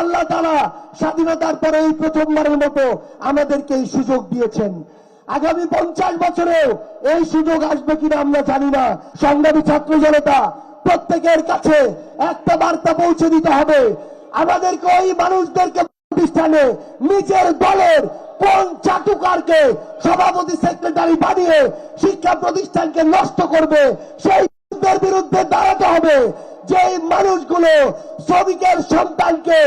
আল্লাহ তাআলা স্বাধীনতার পরে এই প্রথমবারের মতো আমাদেরকে এই সুযোগ দিয়েছেন। আগামী 50 বছরেও এই সুযোগ আসবে কিনা আমরা জানি না। সংগ্রামী ছাত্র জনতা, প্রত্যেকের কাছে একটা বার্তা পৌঁছে দিতে হবে। আমাদেরকে ওই মানুষদেরকে প্রতিষ্ঠানে নিজের দলের কোন চাটুকারকে সভাপতি সেক্রেটারি বানিয়ে শিক্ষা প্রতিষ্ঠানকে নষ্ট করবে সেই বিরুদ্ধে দাঁড়াতে হবে। যে মানুষগুলো শ্রমিকের সন্তানকে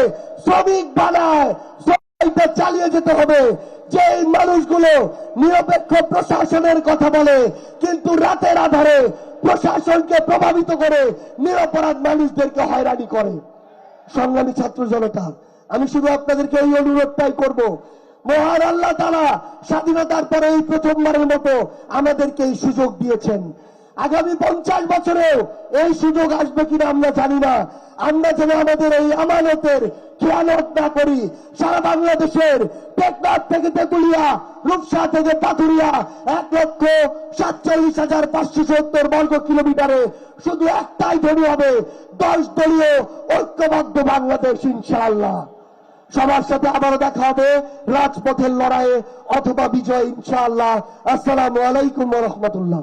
শ্রমিক বানায়, শ্রমিকদের চালিয়ে যেতে হবে। যে মানুষগুলো নিরপেক্ষ প্রশাসনের কথা বলে কিন্তু রাতের আধারে প্রশাসনকে প্রভাবিত করে নিরপরাধ মানুষদেরকে হয়রানি করে। সংগ্রামী ছাত্র জনতা, আমি শুধু আপনাদেরকে এই অনুরোধটাই করব, মহান আল্লাহ তাআলা স্বাধীনতার পরে এই প্রথমবারের মতো আমাদেরকে এই সুযোগ দিয়েছেন। আগামী 50 বছরেও এই সুযোগ আসবে কিনা আমরা জানি না। আমরা যেন আমাদের এই আমানতের খেয়ানত না করি। সারা বাংলাদেশের টেকনাফ থেকে তেঁতুলিয়া, রূপসা থেকে পাথুরিয়া 1,47,570 বর্গ কিলোমিটারে শুধু একটাই ধ্বনি হবে, 10 দলীয় ঐক্যবদ্ধ বাংলাদেশ ইনশাআল্লাহ। সবার সাথে আবারও দেখা হবে রাজপথের লড়াইয়ে অথবা বিজয় ইনশাআল্লাহ। আসসালামু আলাইকুম ওয়া রাহমাতুল্লাহ।